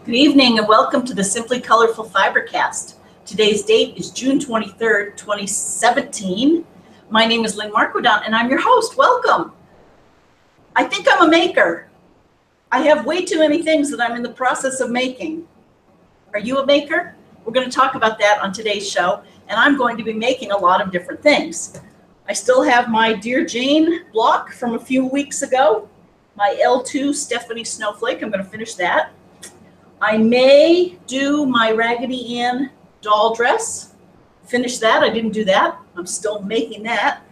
Good evening and welcome to the Simply Colorful FiberCast. Today's date is June 23rd, 2017. My name is Lynn and I'm your host. Welcome. I think I'm a maker. I have way too many things that I'm in the process of making. Are you a maker? We're going to talk about that on today's show, and I'm going to be making a lot of different things. I still have my Dear Jane block from a few weeks ago, my L2 Stephanie Snowflake. I'm going to finish that. I may do my Raggedy Ann doll dress, finish that. I didn't do that. I'm still making that.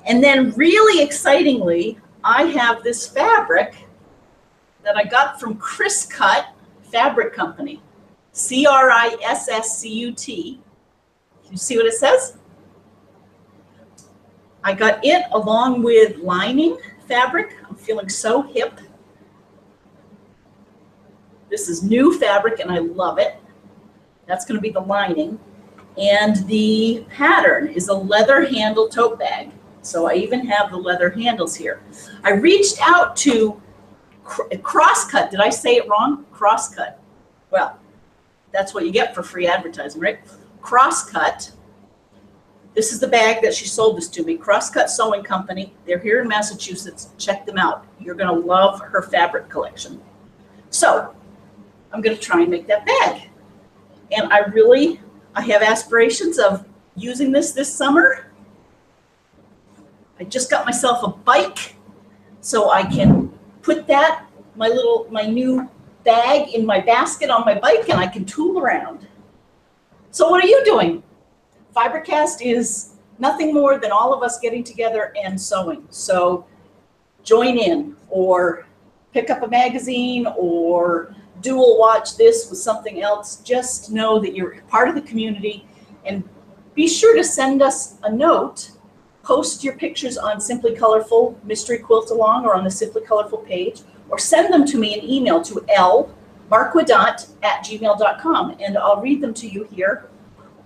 And then really excitingly, I have this fabric that I got from Chris Cut Fabric Company, C-R-I-S-S-C-U-T. Can you see what it says? I got it along with lining fabric. I'm feeling so hip. This is new fabric and I love it. That's going to be the lining. And the pattern is a leather handle tote bag. So I even have the leather handles here. I reached out to Crosscut. Did I say it wrong? Crosscut. Well, that's what you get for free advertising, right? Crosscut. This is the bag that she sold this to me. Crosscut Sewing Company. They're here in Massachusetts. Check them out. You're going to love her fabric collection. So I'm going to try and make that bag. And I have aspirations of using this summer. I just got myself a bike so I can put that, my new bag in my basket on my bike, and I can tool around. So what are you doing? FiberCast is nothing more than all of us getting together and sewing. So join in or pick up a magazine or dual watch this with something else. Just know that you're part of the community, and be sure to send us a note. Post your pictures on Simply Colorful Mystery Quilt Along or on the Simply Colorful page, or send them to me in email to lmarquidant@gmail.com, and I'll read them to you here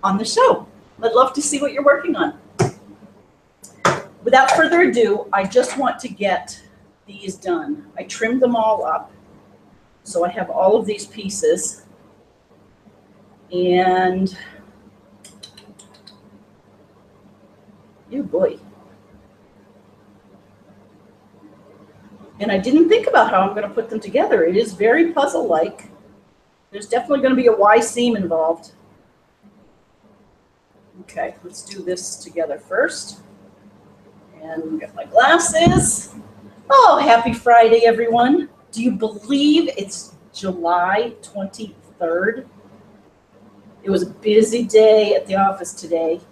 on the show. I'd love to see what you're working on. Without further ado, I just want to get these done. I trimmed them all up. So I have all of these pieces, and oh boy. And I didn't think about how I'm going to put them together. It is very puzzle-like. There's definitely going to be a Y seam involved. Okay, let's do this together first. And get my glasses. Oh, happy Friday, everyone. Do you believe it's July 23rd? It was a busy day at the office today.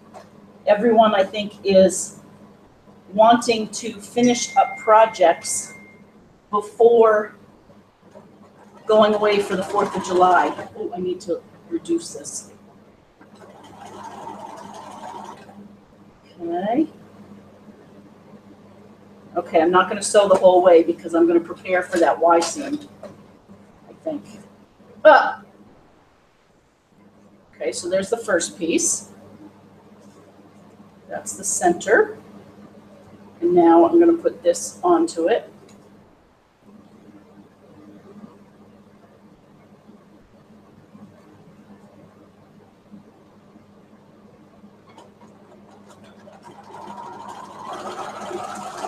Everyone, I think, is wanting to finish up projects before going away for the 4th of July. Oh, I need to reduce this. Okay. Okay, I'm not going to sew the whole way because I'm going to prepare for that Y seam, I think. Okay, so there's the first piece. That's the center. And now I'm going to put this onto it.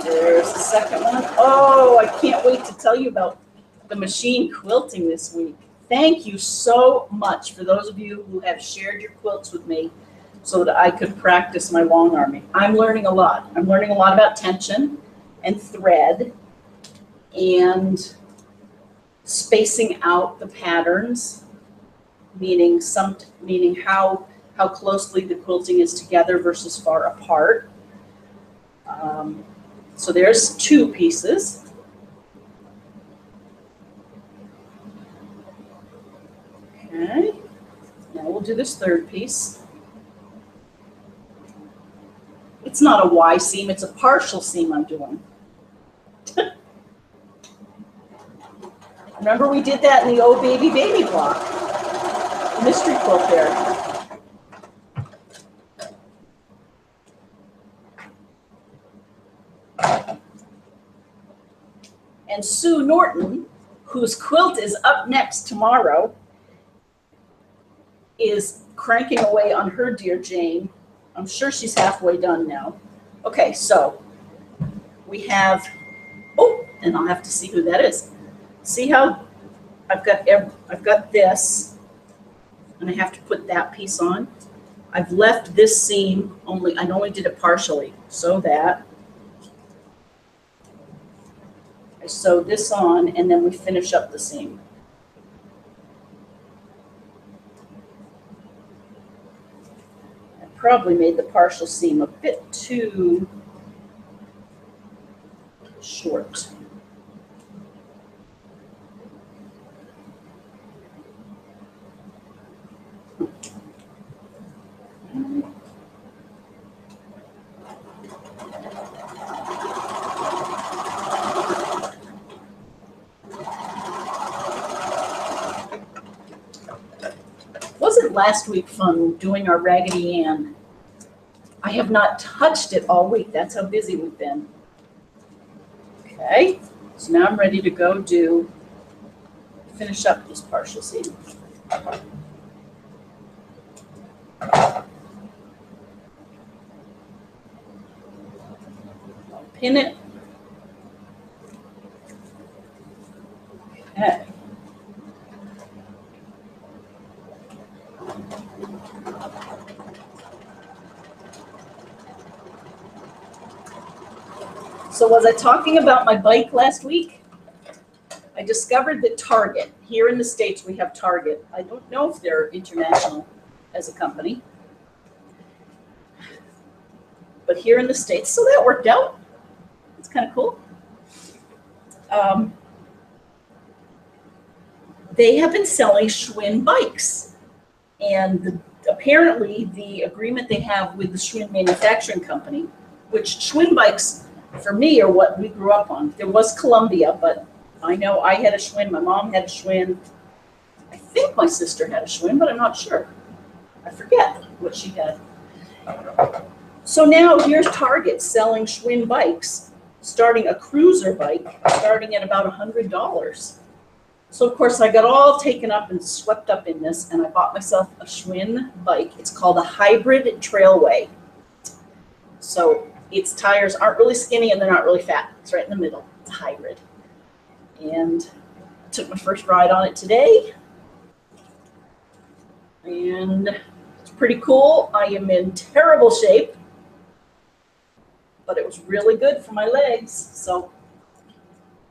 There's the second one. Oh, I can't wait to tell you about the machine quilting this week. Thank you so much for those of you who have shared your quilts with me so that I could practice my long arming. I'm learning a lot. I'm learning a lot about tension and thread and spacing out the patterns, meaning how closely the quilting is together versus far apart. So there's two pieces. Okay, now we'll do this third piece. It's not a Y seam, it's a partial seam I'm doing. Remember we did that in the Oh Baby Baby block, the mystery quilt there. And Sue Norton, whose quilt is up next tomorrow, is cranking away on her Dear Jane. I'm sure she's halfway done now. Okay, so we have, oh, and I'll have to see who that is. See how I've got this, and I have to put that piece on. I've left this seam only, I only did it partially, so that I sew this on, and then we finish up the seam. I probably made the partial seam a bit too short. Wasn't last week fun doing our Raggedy Ann? I have not touched it all week. That's how busy we've been. Okay, so now I'm ready to go finish up this partial seam. I'll pin it. Okay. So was I talking about my bike last week? I discovered that Target, here in the States we have Target. I don't know if they're international as a company. But here in the States, so that worked out. It's kind of cool. They have been selling Schwinn bikes. And apparently the agreement they have with the Schwinn manufacturing company, which Schwinn bikes for me are what we grew up on. There was Columbia, but I know I had a Schwinn, my mom had a Schwinn. I think my sister had a Schwinn, but I'm not sure. I forget what she had. So now here's Target selling Schwinn bikes, starting a cruiser bike, starting at about $100. So of course I got all taken up and swept up in this, and I bought myself a Schwinn bike. It's called a Hybrid Trailway. So its tires aren't really skinny and they're not really fat. It's right in the middle. It's a hybrid. And I took my first ride on it today. And it's pretty cool. I am in terrible shape, but it was really good for my legs. So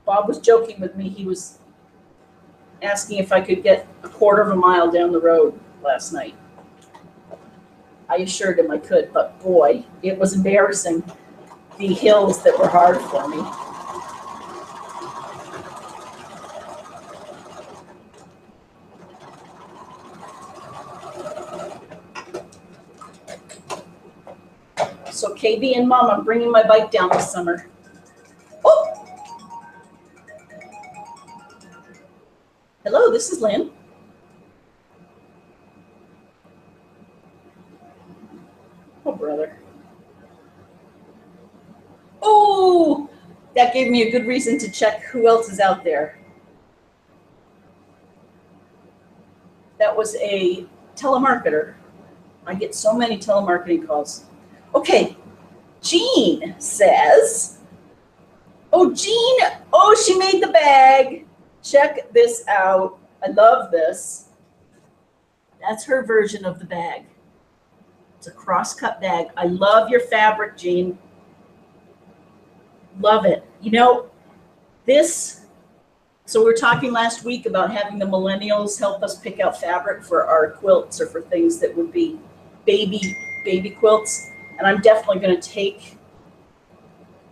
Bob was joking with me. He was asking if I could get a quarter of a mile down the road last night. I assured him I could, but boy, it was embarrassing, the hills that were hard for me. So KB and Mom, I'm bringing my bike down this summer. Oh! Hello, this is Lynn. Oh, brother. Oh, that gave me a good reason to check who else is out there. That was a telemarketer. I get so many telemarketing calls. Okay, Jean says, oh, Jean, oh, she made the bag. Check this out. I love this. That's her version of the bag. It's a cross-cut bag. I love your fabric, Jean. Love it. You know, this, so we were talking last week about having the millennials help us pick out fabric for our quilts or for things that would be baby quilts. And I'm definitely going to take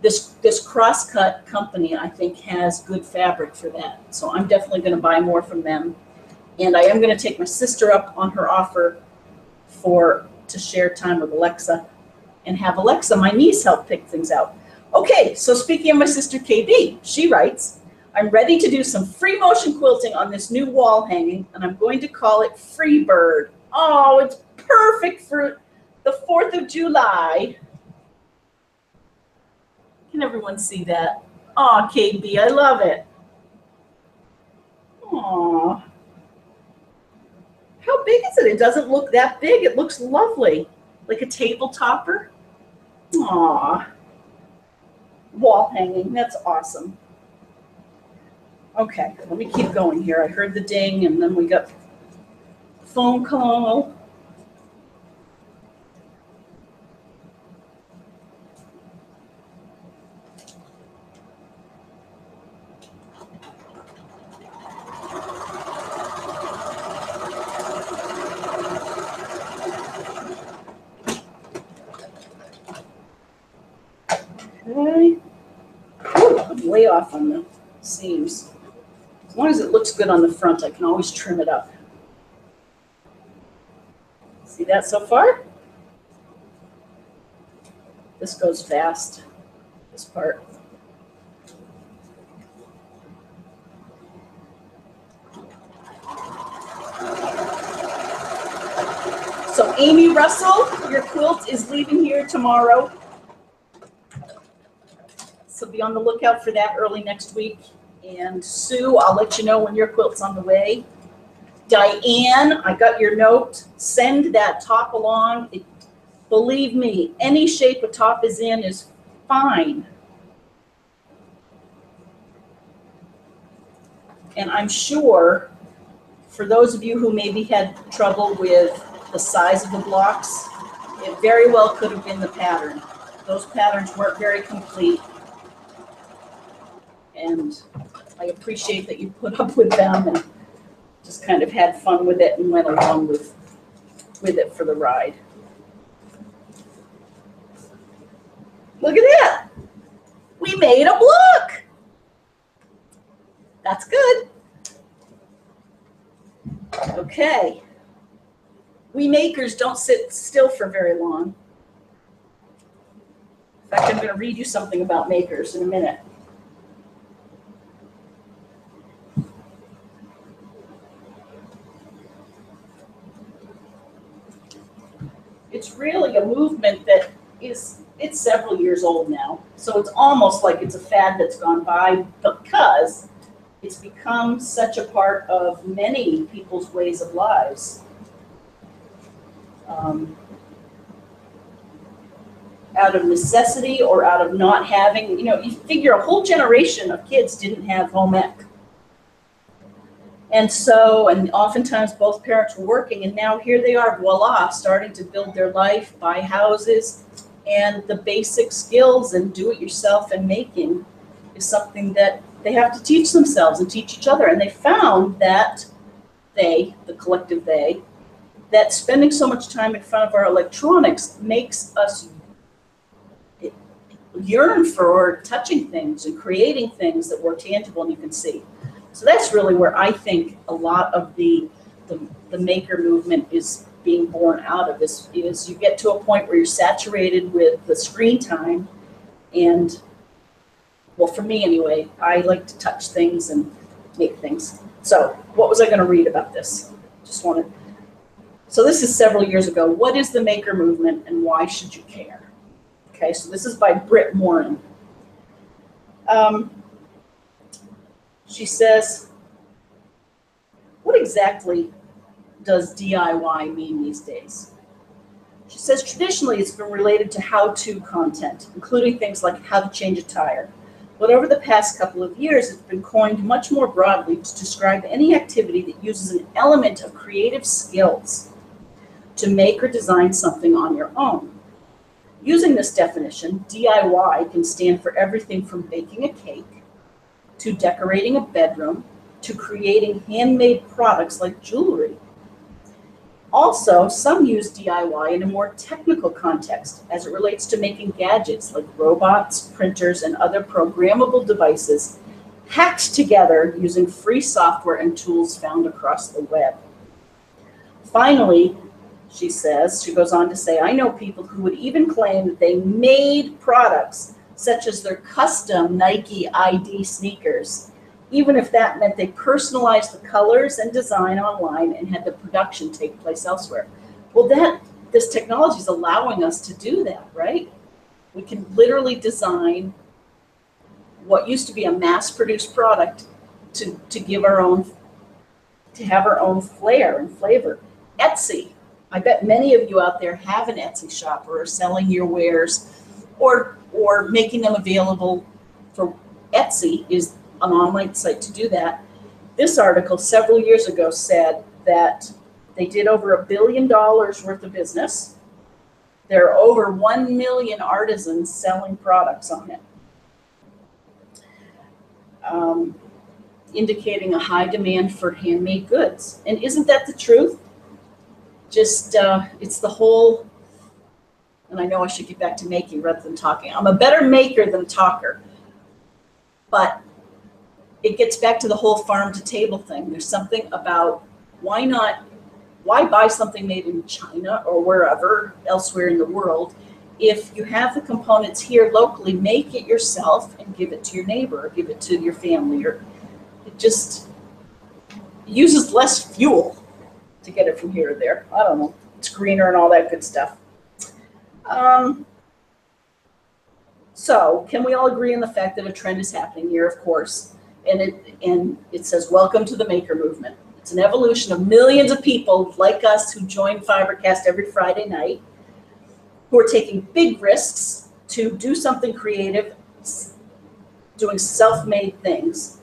this cross-cut company, I think, has good fabric for that. So I'm definitely going to buy more from them. And I am going to take my sister up on her offer to share time with Alexa and have Alexa, my niece, help pick things out. Okay, so speaking of my sister KB, she writes, I'm ready to do some free motion quilting on this new wall hanging, and I'm going to call it Freebird. Oh, it's perfect for the 4th of July. Can everyone see that? Oh, KB, I love it. Aw. How big is it? It doesn't look that big. It looks lovely. Like a table topper. Aww. Wall hanging. That's awesome. Okay, let me keep going here. I heard the ding, and then we got a phone call. Okay. Ooh, I'm way off on the seams. As long as it looks good on the front, I can always trim it up. See that so far? This goes fast, this part. So Amy Russell, your quilt is leaving here tomorrow. So be on the lookout for that early next week. And Sue, I'll let you know when your quilt's on the way. Diane, I got your note. Send that top along. Believe me, any shape a top is in is fine. And I'm sure for those of you who maybe had trouble with the size of the blocks, it very well could have been the pattern. Those patterns weren't very complete. And I appreciate that you put up with them and just kind of had fun with it and went along with it for the ride. Look at that. We made a block. That's good. Okay. We makers don't sit still for very long. In fact, I'm going to read you something about makers in a minute. It's really a movement that it's several years old now. So it's almost like it's a fad that's gone by because it's become such a part of many people's ways of lives. Out of necessity or out of not having, you figure a whole generation of kids didn't have home ec. And oftentimes both parents were working, and now here they are, voila, starting to build their life, buy houses, and the basic skills and do-it-yourself and making is something that they have to teach themselves and teach each other. And they found that the collective they, that spending so much time in front of our electronics makes us yearn for touching things and creating things that were tangible and you can see. So that's really where I think a lot of the maker movement is being born out of. Is you get to a point where you're saturated with the screen time, and well, for me anyway, I like to touch things and make things. So what was I going to read about this? So this is several years ago. What is the maker movement and why should you care? Okay, so this is by Britt Morin. She says, what exactly does DIY mean these days? She says, traditionally, it's been related to how-to content, including things like how to change a tire. But over the past couple of years, it's been coined much more broadly to describe any activity that uses an element of creative skills to make or design something on your own. Using this definition, DIY can stand for everything from baking a cake, to decorating a bedroom, to creating handmade products like jewelry. Also, some use DIY in a more technical context as it relates to making gadgets like robots, printers, and other programmable devices hacked together using free software and tools found across the web. Finally, she goes on to say, I know people who would even claim that they made products such as their custom Nike ID sneakers, even if that meant they personalized the colors and design online and had the production take place elsewhere. Well, this technology is allowing us to do that, right? We can literally design what used to be a mass-produced product to have our own flair and flavor. Etsy. I bet many of you out there have an Etsy shop or are selling your wares or making them available for Etsy is an online site to do that. This article several years ago said that they did over $1 billion worth of business. There are over 1 million artisans selling products on it, indicating a high demand for handmade goods. And isn't that the truth? Just, it's the whole, and I know I should get back to making rather than talking. I'm a better maker than talker, but it gets back to the whole farm to table thing. There's something about why buy something made in China or wherever elsewhere in the world if you have the components here locally, make it yourself and give it to your neighbor or give it to your family, or it just uses less fuel to get it from here to there. I don't know. It's greener and all that good stuff. So can we all agree on the fact that a trend is happening here? Of course. And it says, welcome to the maker movement. It's an evolution of millions of people like us who join FiberCast every Friday night, who are taking big risks to do something creative, doing self-made things.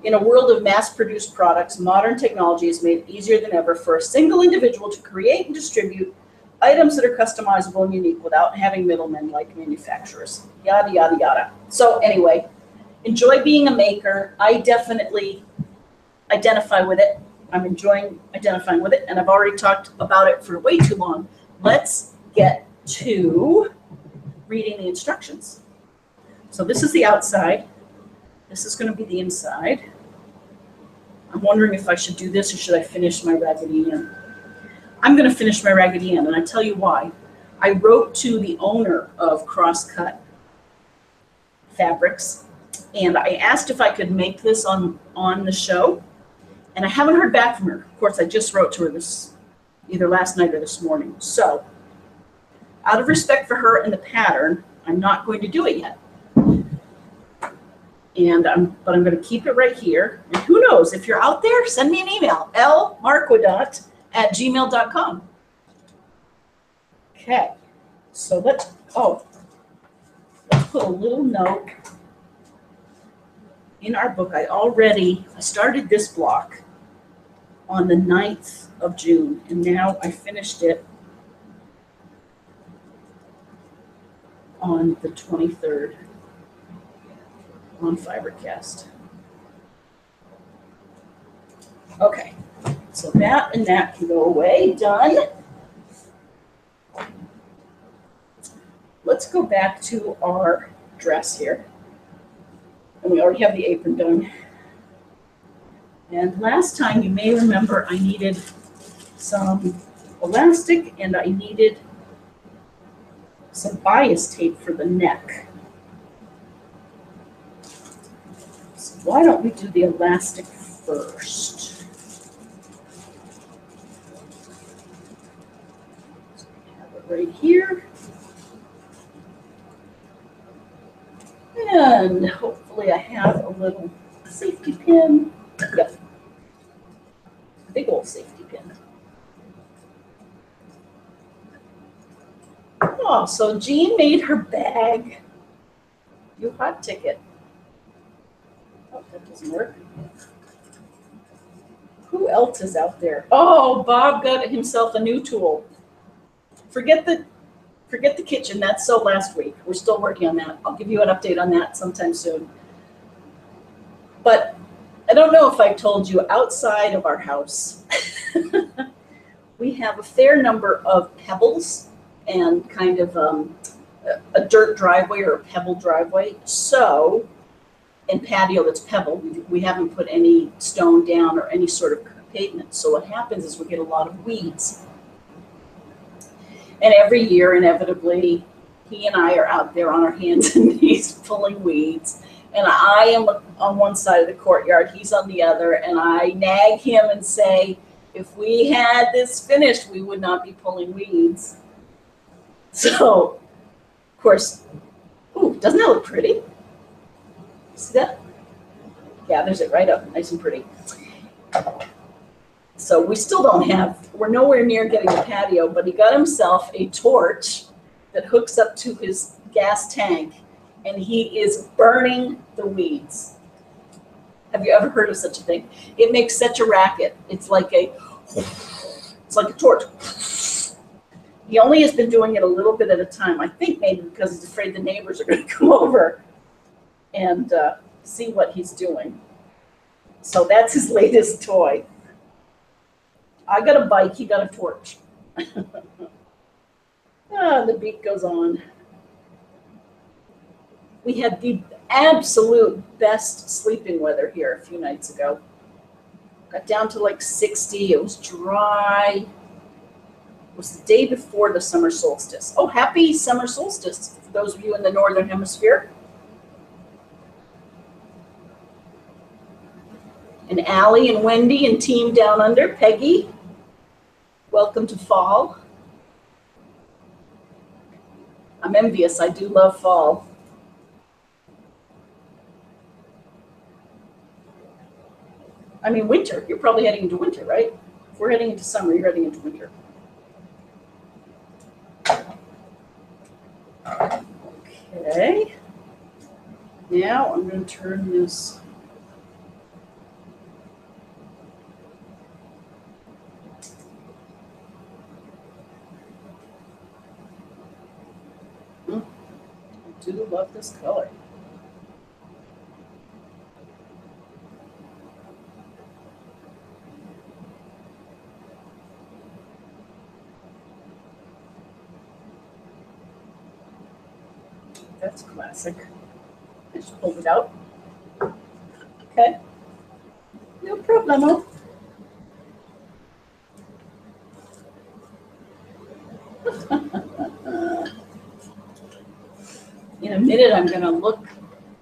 In a world of mass-produced products, modern technology has made it easier than ever for a single individual to create and distribute items that are customizable and unique without having middlemen like manufacturers, yada, yada, yada. So anyway, enjoy being a maker. I definitely identify with it. I'm enjoying identifying with it, and I've already talked about it for way too long. Let's get to reading the instructions. So this is the outside. This is going to be the inside. I'm wondering if I should do this or should I finish my Raggedy Ann. I'm going to finish my Raggedy Ann, and I tell you why. I wrote to the owner of Crosscut Fabrics, and I asked if I could make this on the show, and I haven't heard back from her. Of course, I just wrote to her either last night or this morning. So, out of respect for her and the pattern, I'm not going to do it yet. But I'm going to keep it right here. And who knows, if you're out there, send me an email, lmarquidot@gmail.com. Okay, so let's put a little note in our book. I started this block on the 9th of June, and now I finished it on the 23rd on FiberCast. Okay, so that and that can go away, done. Let's go back to our dress here. And we already have the apron done. And last time, you may remember, I needed some elastic and I needed some bias tape for the neck. So why don't we do the elastic first? So we have it right here. And hopefully I have a little safety pin. Yep. Big old safety pin. Oh, so Jean made her bag. You hot ticket. Oh, that doesn't work. Who else is out there? Oh, Bob got himself a new tool. Forget the kitchen. That's so last week. We're still working on that. I'll give you an update on that sometime soon. But I don't know if I told you, outside of our house, we have a fair number of pebbles and kind of a dirt driveway or a pebble driveway. So, and patio that's pebbled. We haven't put any stone down or any sort of pavement. So what happens is we get a lot of weeds. And every year, inevitably, he and I are out there on our hands and knees pulling weeds. And I am on one side of the courtyard, he's on the other, and I nag him and say, if we had this finished, we would not be pulling weeds. So, of course, ooh, doesn't that look pretty? See that? Gathers it right up, nice and pretty. So we still don't have, we're nowhere near getting a patio, but he got himself a torch that hooks up to his gas tank, and he is burning the weeds. Have you ever heard of such a thing? It makes such a racket. It's like a torch. He only has been doing it a little bit at a time. I think maybe because he's afraid the neighbors are going to come over and see what he's doing. So that's his latest toy. I got a bike, he got a torch. The beat goes on. We had the absolute best sleeping weather here a few nights ago. Got down to like 60, it was dry. It was the day before the summer solstice. Oh, happy summer solstice for those of you in the Northern Hemisphere. And Allie and Wendy and team down under, Peggy, welcome to fall. I'm envious, I do love fall. I mean winter, you're probably heading into winter, right? If we're heading into summer, you're heading into winter. Okay, now I'm going to turn this. I do love this color. That's classic. I just pulled it out. Okay. No problemo. In a minute, I'm going to look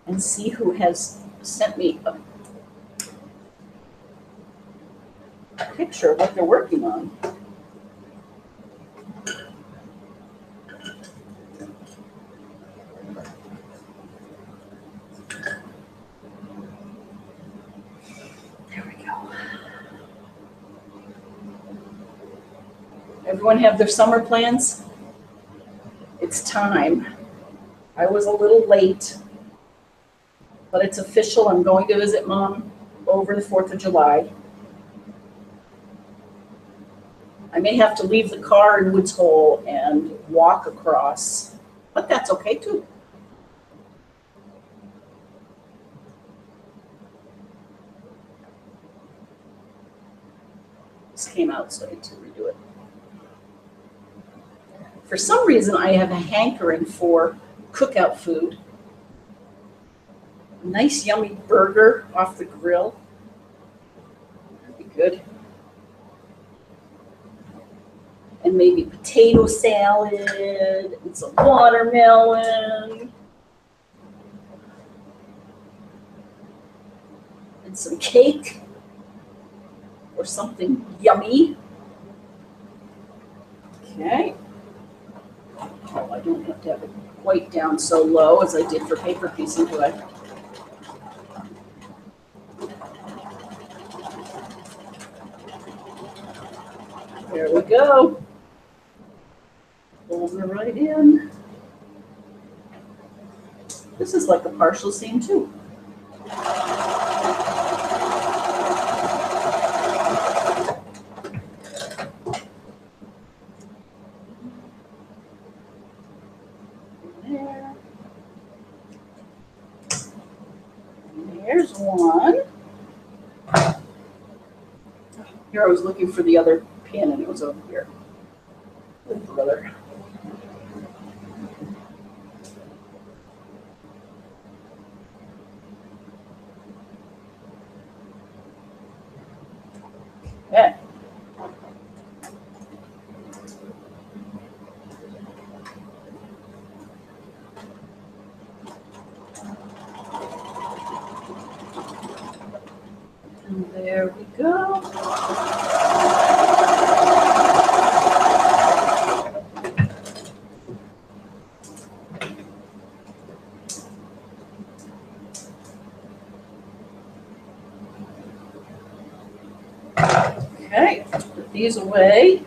and see who has sent me a picture of what they're working on. There we go. Everyone have their summer plans? It's time. I was a little late, but it's official. I'm going to visit Mom over the 4th of July. I may have to leave the car in Woods Hole and walk across, but that's okay too. This came out, so I need to redo it. For some reason, I have a hankering for cookout food. A nice yummy burger off the grill. That'd be good. And maybe potato salad and some watermelon. And some cake or something yummy. Okay. Oh, I don't have to have it quite down so low as I did for paper piecing, do I? There we go. Fold it right in. This is like a partial seam too. There. And there's one. Here I was looking for the other pin and it was over here. Good brother. Okay. And there we go. Okay, let's put these away.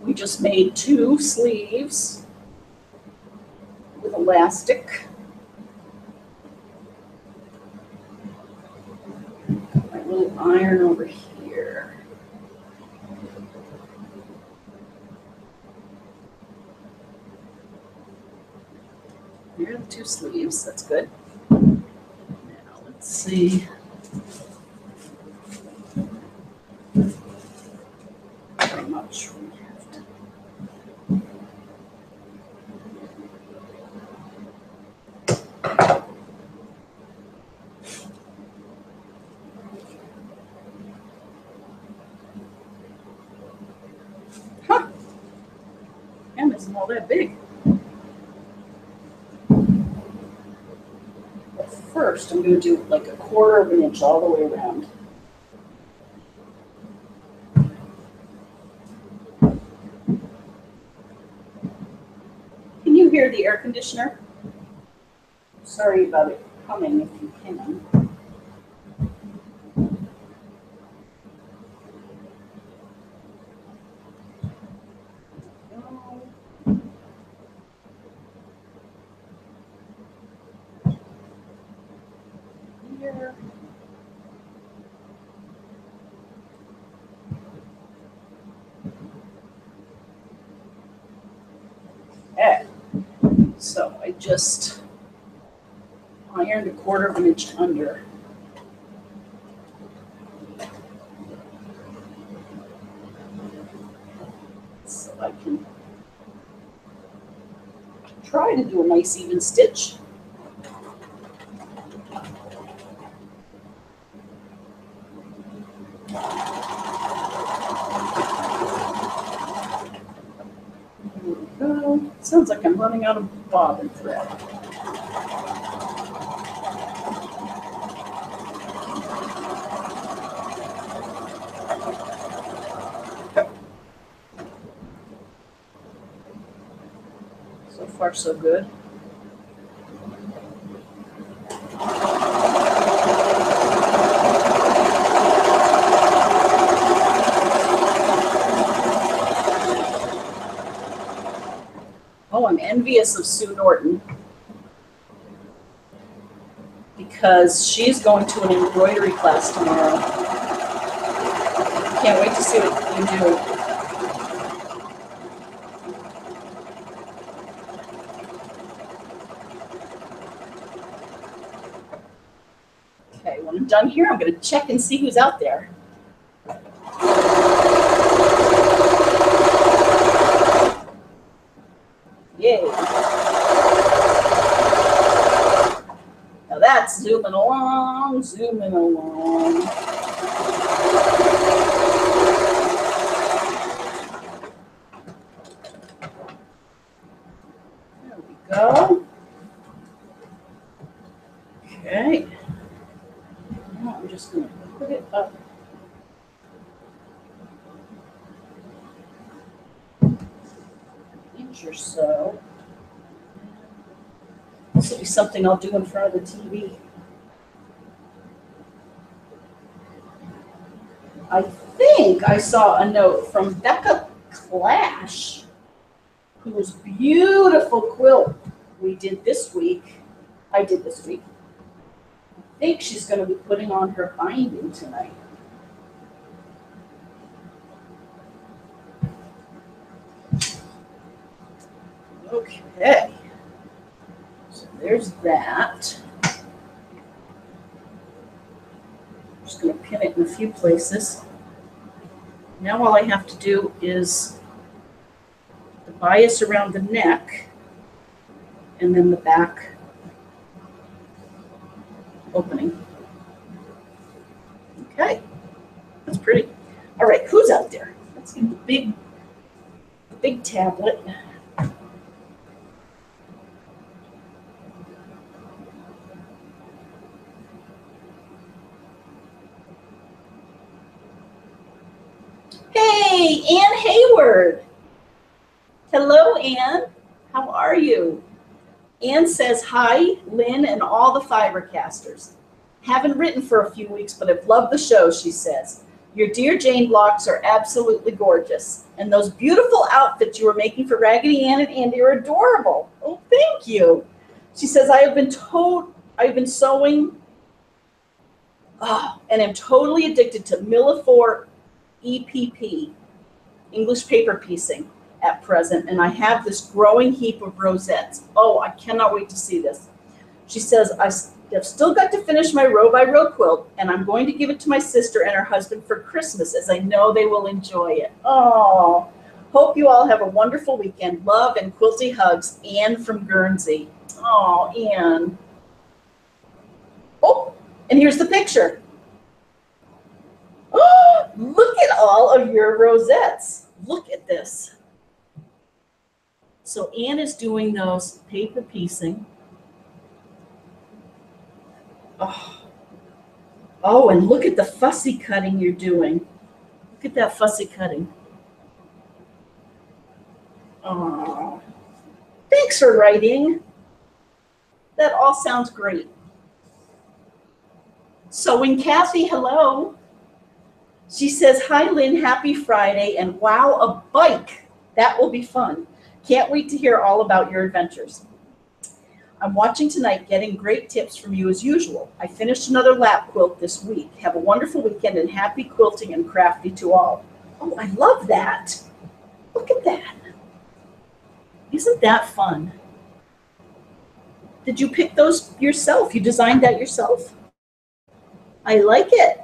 We just made 2 sleeves with elastic. My little iron over here. Here are the 2 sleeves. That's good. Now let's see. How much we have to. Huh. Hem isn't all that big. But first, I'm going to do like 1/4 of an inch all the way around. Can you hear the air conditioner? Sorry about it humming if you can. Here. Okay. So I just ironed 1/4 of an inch under. So I can try to do a nice even stitch. There we go. Sounds like I'm running out of bobbin thread. So far, so good. Oh, I'm envious of Sue Norton because she's going to an embroidery class tomorrow. Can't wait to see what you do. Okay, when I'm done here, I'm going to check and see who's out there. Yay. Now that's zooming along, zooming along. There we go. Okay. Now I'm just going to put it up. An inch or so. This will be something I'll do in front of the TV. I think I saw a note from Becca Clash, whose beautiful quilt we did this week. I did this week. I think she's going to be putting on her binding tonight. Okay. So there's that. I'm just going to pin it in a few places. Now all I have to do is the bias around the neck and then the back opening. Okay, that's pretty. All right, who's out there? Let's get the big tablet. Hey, Ann Hayward. Hello, Ann. How are you? Ann says, hi, Lynn and all the FiberCasters. Haven't written for a few weeks, but I've loved the show, she says. Your Dear Jane blocks are absolutely gorgeous. And those beautiful outfits you were making for Raggedy Ann and Andy are adorable. Oh, thank you. She says, I've been sewing and am totally addicted to Millefort EPP, English paper piecing, at present, and I have this growing heap of rosettes. Oh, I cannot wait to see this. She says, I've still got to finish my row by row quilt, and I'm going to give it to my sister and her husband for Christmas, as I know they will enjoy it. Oh, hope you all have a wonderful weekend. Love and quilty hugs, Ann from Guernsey. Oh, Ann. Oh, and here's the picture. Oh, look at all of your rosettes. Look at this. So Ann is doing those paper piecing. Oh, and look at the fussy cutting you're doing. Look at that fussy cutting. Oh, thanks for writing. That all sounds great. Sewing Kathy, hello. She says, hi, Lynn, happy Friday, and wow, a bike. That will be fun. Can't wait to hear all about your adventures. I'm watching tonight, getting great tips from you as usual. I finished another lap quilt this week. Have a wonderful weekend and happy quilting and crafty to all. Oh, I love that. Look at that. Isn't that fun? Did you pick those yourself? You designed that yourself? I like it.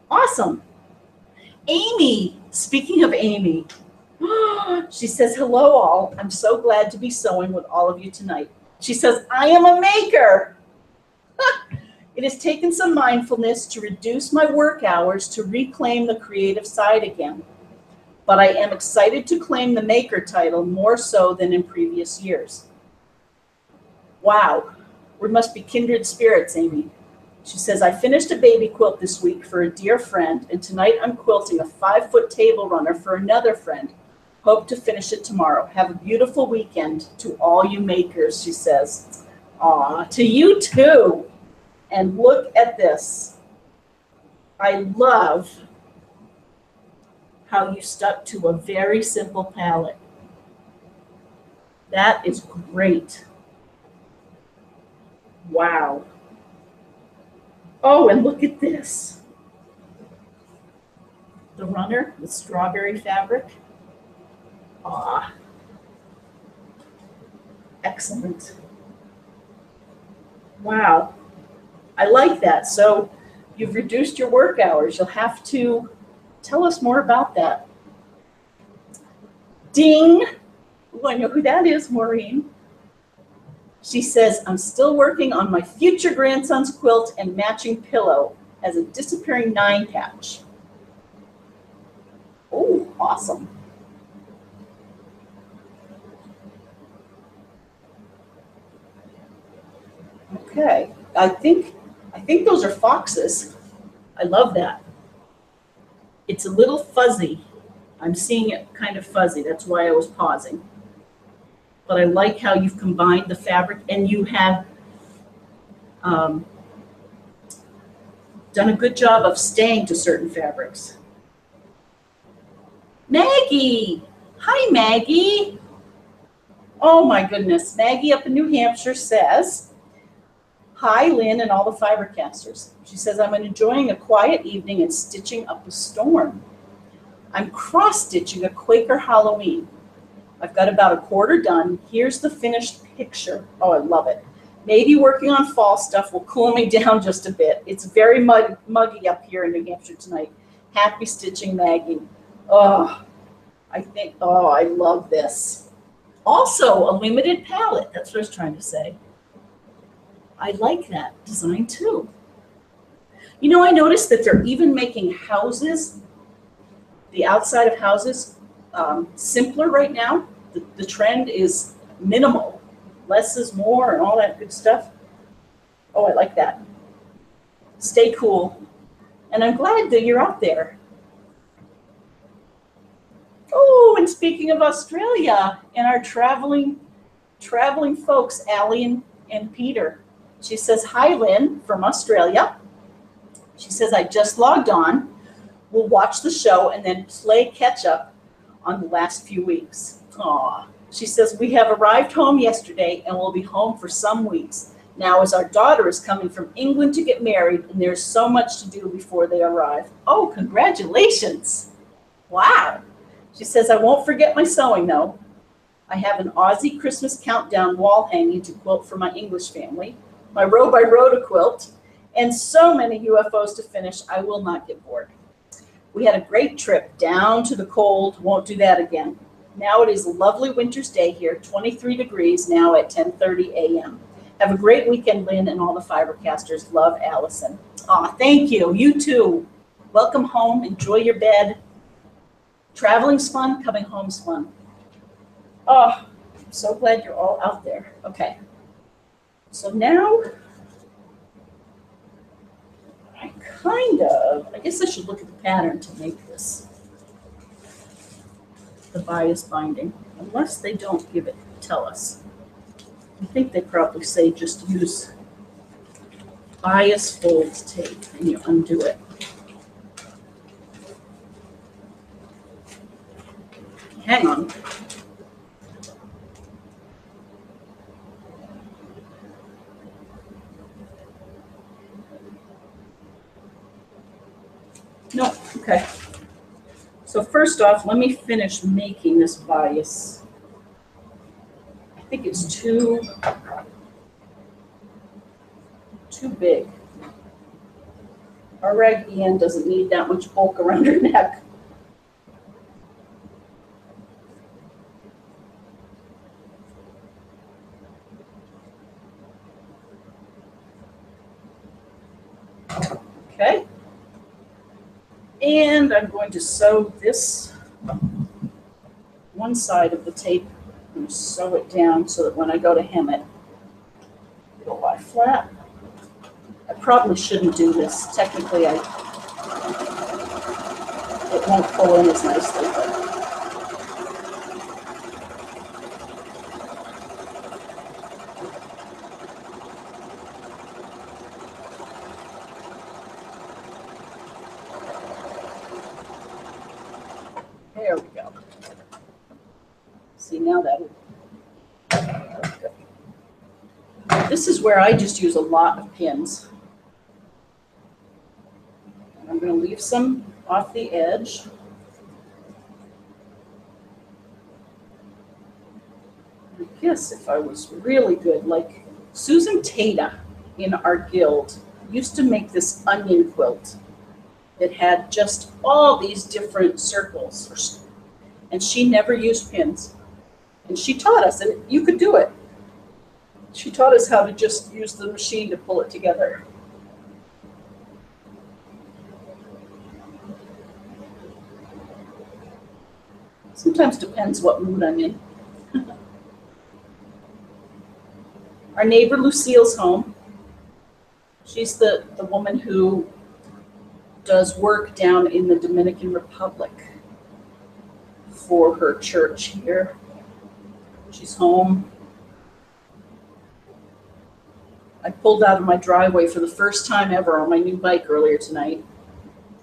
Awesome. Amy, speaking of Amy, she says, hello all. I'm so glad to be sewing with all of you tonight. She says, I am a maker. It has taken some mindfulness to reduce my work hours to reclaim the creative side again. But I am excited to claim the maker title more so than in previous years. Wow, we must be kindred spirits, Amy. She says, I finished a baby quilt this week for a dear friend, and tonight I'm quilting a 5-foot table runner for another friend. Hope to finish it tomorrow. Have a beautiful weekend to all you makers, she says. Aw, to you too. And look at this. I love how you stuck to a very simple palette. That is great. Wow. Oh, and look at this. The runner with strawberry fabric. Ah, excellent. Wow, I like that. So you've reduced your work hours. You'll have to tell us more about that. Ding. Ooh, I know who that is, Maureen. She says, I'm still working on my future grandson's quilt and matching pillow as a disappearing 9 patch. Oh, awesome. Okay, I think those are foxes. I love that. It's a little fuzzy. I'm seeing it kind of fuzzy. That's why I was pausing. But I like how you've combined the fabric and you have done a good job of staying to certain fabrics. Maggie! Hi, Maggie. Oh my goodness. Maggie up in New Hampshire says, hi, Lynn and all the FiberCasters. She says, I'm enjoying a quiet evening and stitching up a storm. I'm cross-stitching a Quaker Halloween. I've got about a quarter done. Here's the finished picture. Oh, I love it. Maybe working on fall stuff will cool me down just a bit. It's very muggy up here in New Hampshire tonight. Happy stitching, Maggie. Oh, I love this. Also, a limited palette. That's what I was trying to say. I like that design too. You know, I noticed that they're even making houses, the outside of houses, simpler right now. The trend is minimal. Less is more and all that good stuff. Oh, I like that. Stay cool. And I'm glad that you're out there. Oh, and speaking of Australia and our traveling folks, Allie and Peter. She says, hi, Lynn from Australia. She says, I just logged on. We'll watch the show and then play catch up on the last few weeks. Aw. She says, we have arrived home yesterday and we'll be home for some weeks. Now, as our daughter is coming from England to get married, and there's so much to do before they arrive. Oh, congratulations. Wow. She says, I won't forget my sewing, though. I have an Aussie Christmas countdown wall hanging to quilt for my English family, my row by row to quilt, and so many UFOs to finish, I will not get bored. We had a great trip down to the cold, won't do that again. Now it is a lovely winter's day here, 23 degrees now at 10:30 a.m. Have a great weekend, Lynn, and all the FiberCasters. Love, Allison. Aw, thank you. You too. Welcome home. Enjoy your bed. Traveling's fun. Coming home's fun. Oh, I'm so glad you're all out there. Okay. So now, I guess I should look at the pattern to make this. The bias binding. Unless they don't tell us. I think they probably say just use bias fold tape and you undo it. Hang on. No, okay. So first off, let me finish making this bias. I think it's too big. Our Raggedy Ann doesn't need that much bulk around her neck. Okay. And I'm going to sew this one side of the tape. I'm going to sew it down so that when I go to hem it, it'll lie flat. I probably shouldn't do this. Technically, it won't pull in as nicely. But there we go. See, now that good. This is where I just use a lot of pins. I'm going to leave some off the edge. I guess if I was really good, like Susan Tata in our guild used to make this onion quilt that had just all these different circles, and she never used pins. And she taught us, and you could do it. She taught us how to just use the machine to pull it together. Sometimes depends what mood I'm in. Our neighbor Lucille's home. She's the woman who does work down in the Dominican Republic for her church here. She's home. I pulled out of my driveway for the first time ever on my new bike earlier tonight,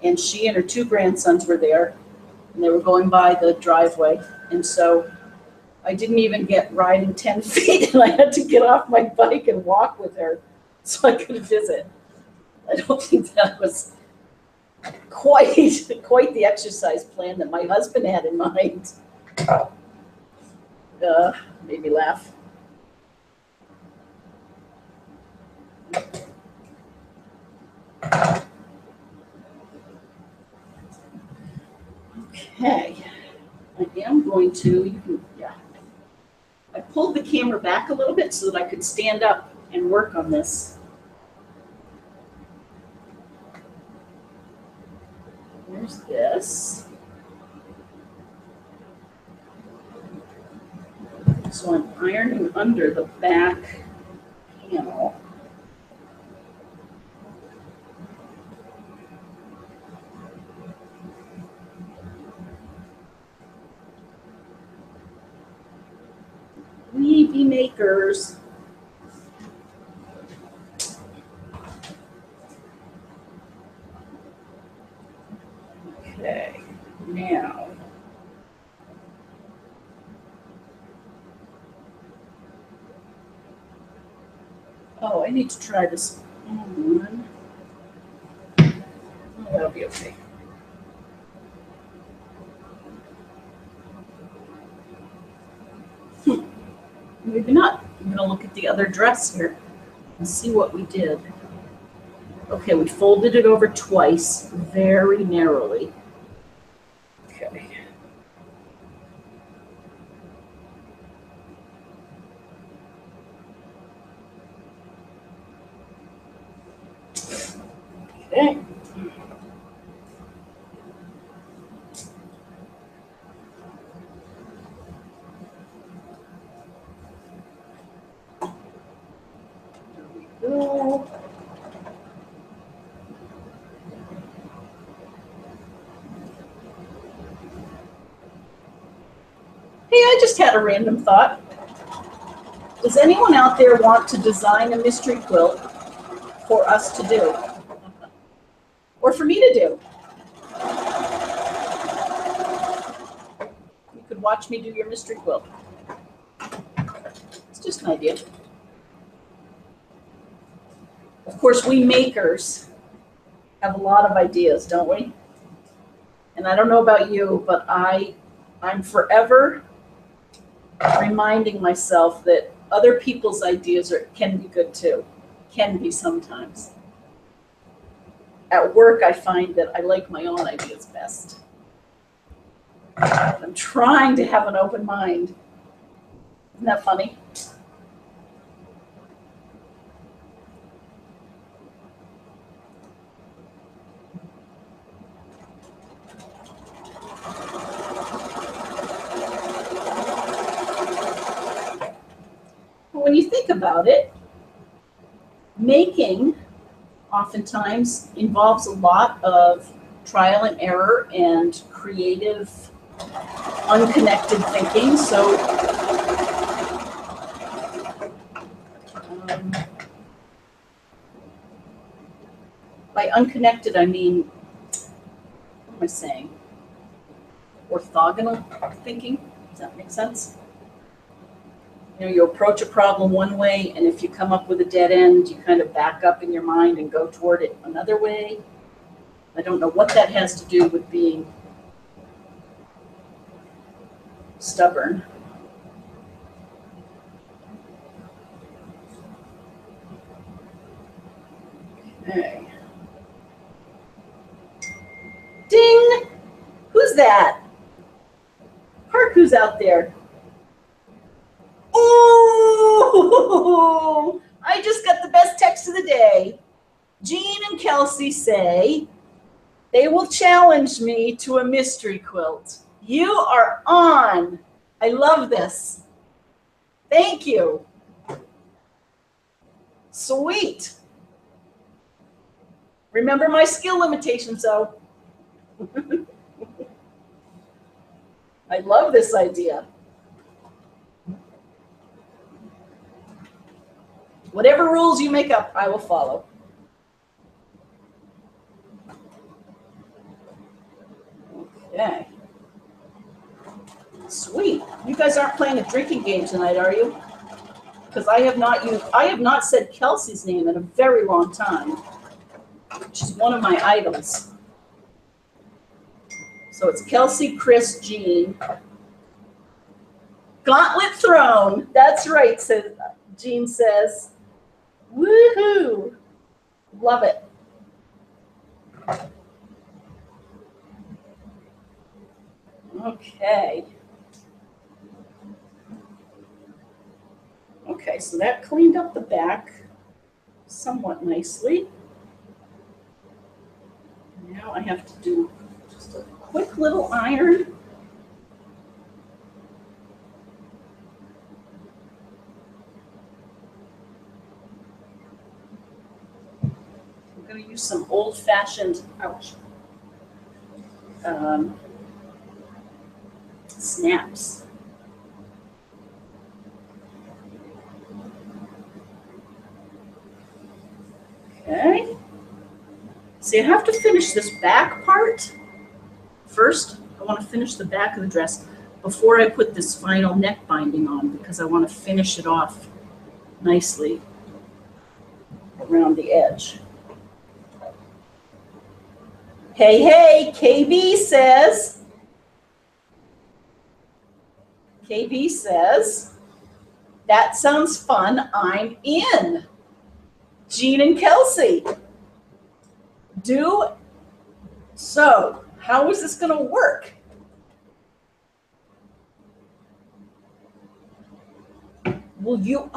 and she and her two grandsons were there. And they were going by the driveway, and so I didn't even get riding 10 feet, and I had to get off my bike and walk with her so I could visit. I don't think that was quite the exercise plan that my husband had in mind. Made me laugh. Okay, I am going to, I pulled the camera back a little bit so that I could stand up and work on this. There's this. So I'm ironing under the back panel. We be makers. Okay, now. Oh, I need to try this on. Oh, that'll be okay. Maybe not. I'm gonna look at the other dress here and see what we did. Okay, we folded it over twice, very narrowly. Okay. Okay. There we go. Hey, I just had a random thought. Does anyone out there want to design a mystery quilt for us to do? Or for me to do? You could watch me do your mystery quilt. It's just an idea. Of course, we makers have a lot of ideas, don't we? And I don't know about you, but I'm forever reminding myself that other people's ideas can be good too. Can be sometimes. At work, I find that I like my own ideas best. I'm trying to have an open mind. Isn't that funny? When you think about it, making oftentimes involves a lot of trial and error and creative, unconnected thinking. So by unconnected, I mean, what am I saying? Orthogonal thinking? Does that make sense? You know, you approach a problem one way, and if you come up with a dead end, you kind of back up in your mind and go toward it another way. I don't know what that has to do with being stubborn. Okay. Ding! Who's that? Hark, who's out there? Oh, I just got the best text of the day. Jean and Kelsey say they will challenge me to a mystery quilt. You are on. I love this. Thank you. Sweet. Remember my skill limitations, though. I love this idea. Whatever rules you make up, I will follow. Okay. Sweet. You guys aren't playing a drinking game tonight, are you? Because I have not said Kelsey's name in a very long time. She's one of my idols. So it's Kelsey, Chris, Jean. Gauntlet thrown. That's right, says Jean says. Woohoo! Love it. Okay. Okay, so that cleaned up the back somewhat nicely. Now I have to do just a quick little iron. I'm going to use some old-fashioned, ouch, snaps. Okay. So you have to finish this back part, first, I want to finish the back of the dress before I put this final neck binding on, because I want to finish it off nicely around the edge. Hey, hey, KB says, that sounds fun, I'm in. Jean and Kelsey, so how is this going to work? Will you,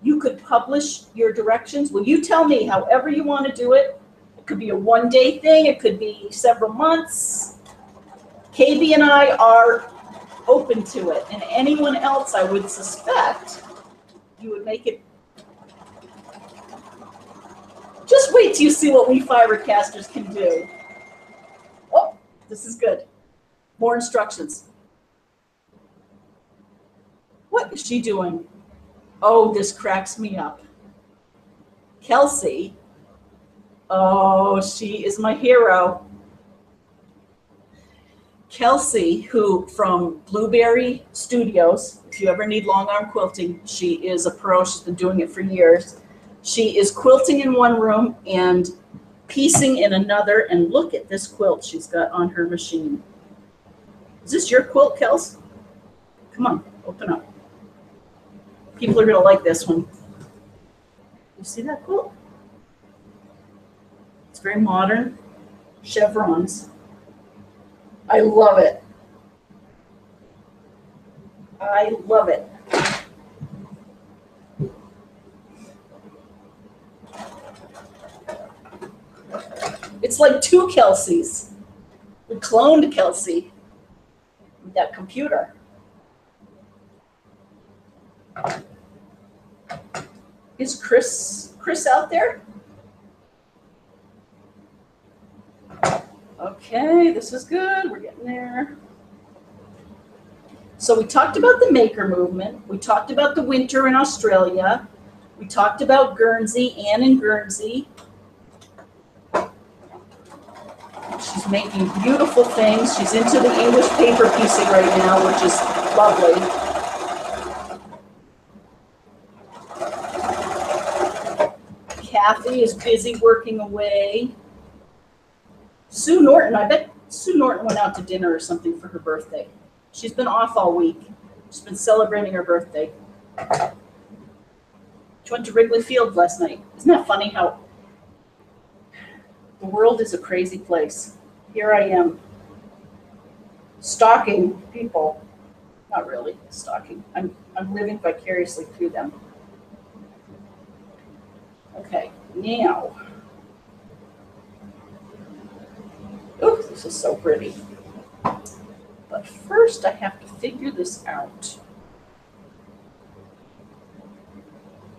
you could publish your directions. Will you tell me however you want to do it? It could be a one-day thing. It could be several months. KB and I are open to it. And anyone else, I would suspect, you would make it. Just wait till you see what we FiberCasters can do. Oh, this is good. More instructions. What is she doing? Oh, this cracks me up. Kelsey. Oh, she is my hero. Kelsey, who from Blueberry Studios, if you ever need long arm quilting, she is a pro. She's been doing it for years. She is quilting in one room and piecing in another. And look at this quilt she's got on her machine. Is this your quilt, Kels? Come on, open up. People are going to like this one. You see that quilt? It's very modern. Chevrons. I love it. I love it. It's like two Kelseys. We cloned Kelsey with that computer. Is Chris out there? Okay, this is good. We're getting there. So we talked about the maker movement. We talked about the winter in Australia. We talked about Guernsey, Anne in Guernsey. She's making beautiful things. She's into the English paper piecing right now, which is lovely. Kathy is busy working away. Sue Norton, I bet Sue Norton went out to dinner or something for her birthday. She's been off all week. She's been celebrating her birthday. She went to Wrigley Field last night. Isn't that funny how the world is a crazy place? Here I am, stalking people. Not really stalking. I'm living vicariously through them. Okay, now. Oh, this is so pretty. But first I have to figure this out.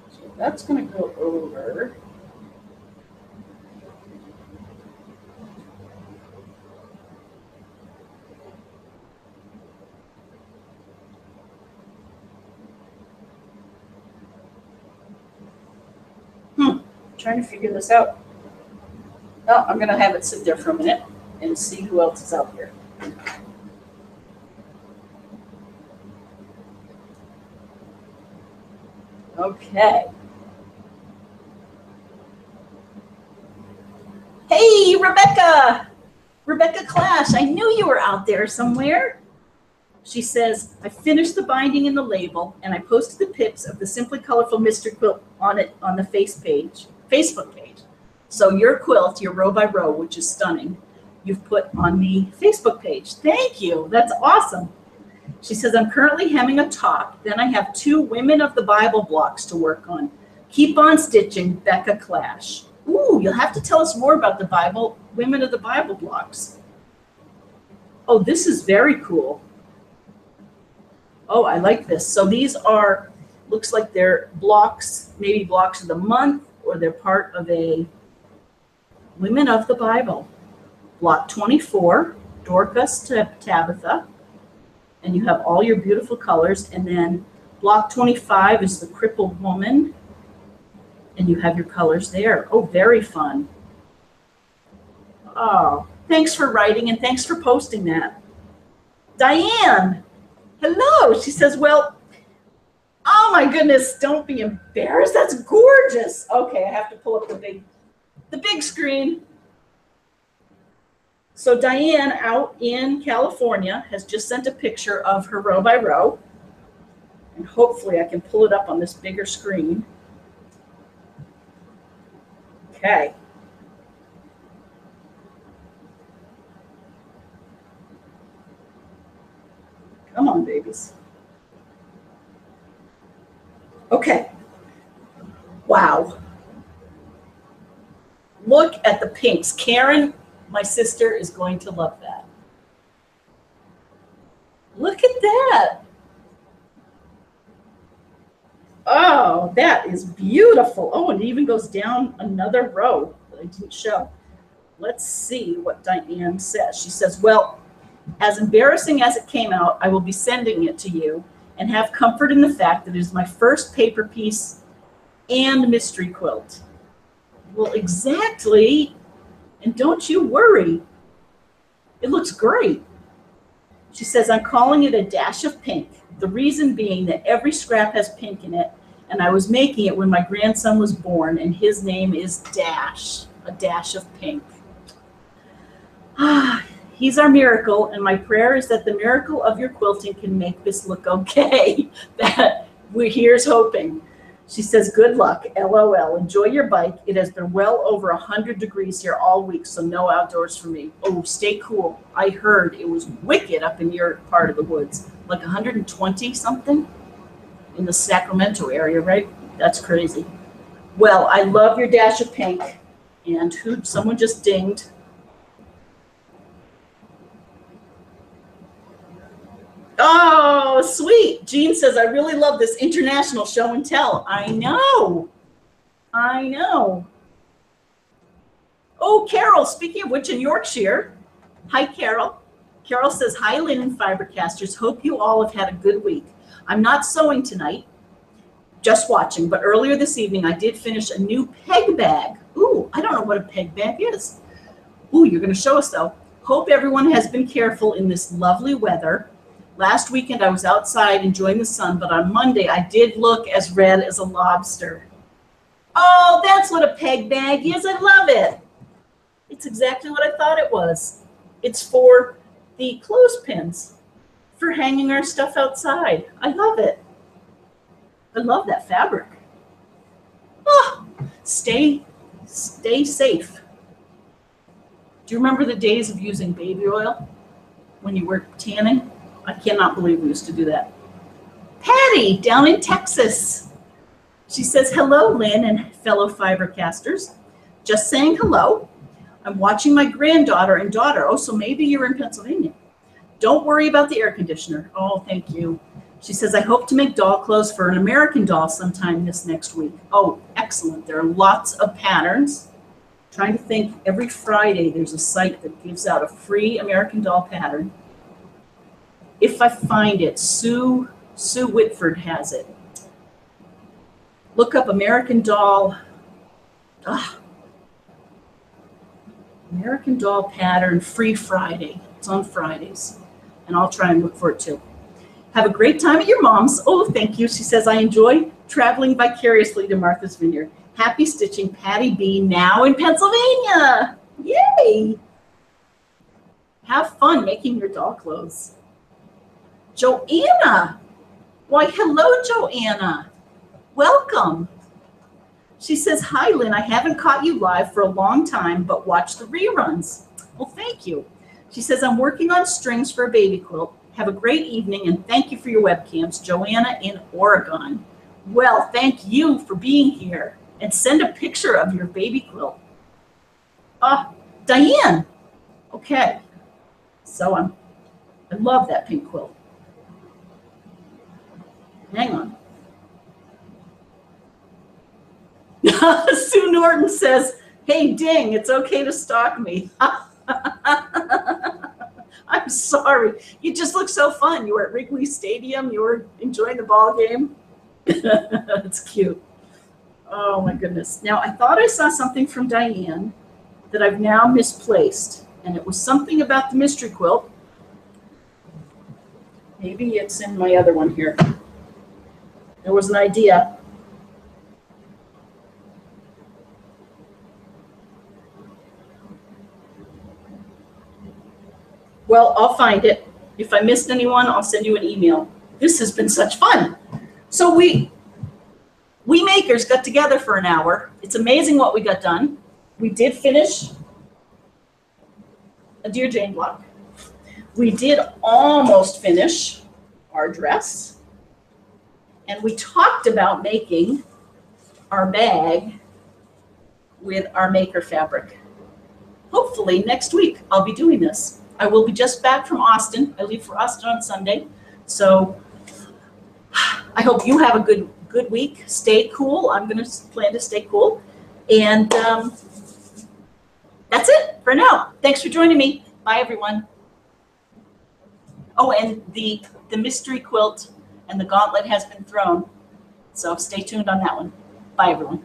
So that's going to go over. Trying to figure this out. Oh, I'm going to have it sit there for a minute and see who else is out here. Okay. Hey, Rebecca! Rebecca Clash, I knew you were out there somewhere. She says, I finished the binding in the label and I posted the pics of the Simply Colorful Mystery Quilt on it on the Facebook page. So your quilt, your row by row, which is stunning, you've put on the Facebook page. Thank you. That's awesome. She says, I'm currently hemming a top. Then I have 2 Women of the Bible blocks to work on. Keep on stitching, Becca Clash. Ooh, you'll have to tell us more about the Bible, Women of the Bible blocks. Oh, this is very cool. Oh, I like this. So these are, looks like they're blocks, maybe blocks of the month, or they're part of a Women of the Bible. Block 24, Dorcas to Tabitha, and you have all your beautiful colors. And then block 25 is the Crippled Woman, and you have your colors there. Oh, very fun. Oh, Thanks for writing and thanks for posting that. Diane, hello. She says, well, oh my goodness, don't be embarrassed. That's gorgeous. Okay, I have to pull up the big screen. So Diane out in California has just sent a picture of her row by row. And hopefully I can pull it up on this bigger screen. Okay. Come on, babies. Okay. Wow. Look at the pinks. Karen, my sister, is going to love that. Look at that. Oh, that is beautiful. Oh, and it even goes down another row that I didn't show. Let's see what Diane says. She says, well, as embarrassing as it came out, I will be sending it to you and have comfort in the fact that it is my first paper piece and mystery quilt. Well, exactly. And don't you worry. It looks great. She says, I'm calling it a dash of pink. The reason being that every scrap has pink in it, and I was making it when my grandson was born, and his name is Dash, a dash of pink. He's our miracle, and my prayer is that the miracle of your quilting can make this look okay. Here's hoping. She says, good luck, LOL. Enjoy your bike. It has been well over 100 degrees here all week, so no outdoors for me. Oh, stay cool. I heard it was wicked up in your part of the woods, like 120 something in the Sacramento area, right? That's crazy. Well, I love your dash of pink. And someone just dinged. Oh, sweet. Jean says, I really love this international show and tell. I know. I know. Oh, Carol, speaking of which, in Yorkshire. Hi, Carol. Carol says, hi, Lynn and FiberCasters. Hope you all have had a good week. I'm not sewing tonight, just watching, but earlier this evening I did finish a new peg bag. Ooh, I don't know what a peg bag is. Ooh, you're going to show us, though. Hope everyone has been careful in this lovely weather. Last weekend I was outside enjoying the sun, but on Monday I did look as red as a lobster. Oh, that's what a peg bag is. I love it. It's exactly what I thought it was. It's for the clothespins, for hanging our stuff outside. I love it. I love that fabric. Oh, stay safe. Do you remember the days of using baby oil when you were tanning? I cannot believe we used to do that. Patty, down in Texas. She says, hello, Lynn and fellow FiberCasters. Just saying hello. I'm watching my granddaughter and daughter. Oh, so maybe you're in Pennsylvania. Don't worry about the air conditioner. Oh, thank you. She says, I hope to make doll clothes for an American doll sometime this next week. Oh, excellent. There are lots of patterns. I'm trying to think, every Friday there's a site that gives out a free American doll pattern. If I find it, Sue Whitford has it. Look up American Doll. American Doll pattern, free Friday. It's on Fridays. And I'll try and look for it too. Have a great time at your mom's. Oh, thank you. She says, I enjoy traveling vicariously to Martha's Vineyard. Happy stitching, Patty B, now in Pennsylvania. Yay. Have fun making your doll clothes. Joanna. Why, hello, Joanna. Welcome. She says, hi, Lynn. I haven't caught you live for a long time, but watch the reruns. Well, thank you. She says, I'm working on strings for a baby quilt. Have a great evening, and thank you for your webcams. Joanna in Oregon. Well, thank you for being here. And send a picture of your baby quilt. Diane. Okay. So I love that pink quilt. Hang on. Sue Norton says, hey, ding, it's okay to stalk me. I'm sorry. You just look so fun. You were at Wrigley Stadium. You were enjoying the ball game. That's cute. Oh, my goodness. Now, I thought I saw something from Diane that I've now misplaced. And it was something about the mystery quilt. Maybe it's in my other one here. There was an idea. Well, I'll find it. If I missed anyone, I'll send you an email. This has been such fun. So we makers got together for an hour. It's amazing what we got done. We did finish a Dear Jane block. We did almost finish our dress. And we talked about making our bag with our maker fabric. Hopefully next week I'll be doing this. I will be just back from Austin. I leave for Austin on Sunday. So I hope you have a good week. Stay cool. I'm going to plan to stay cool. And that's it for now. Thanks for joining me. Bye, everyone. Oh, and the mystery quilt and the gauntlet has been thrown. So stay tuned on that one. Bye, everyone.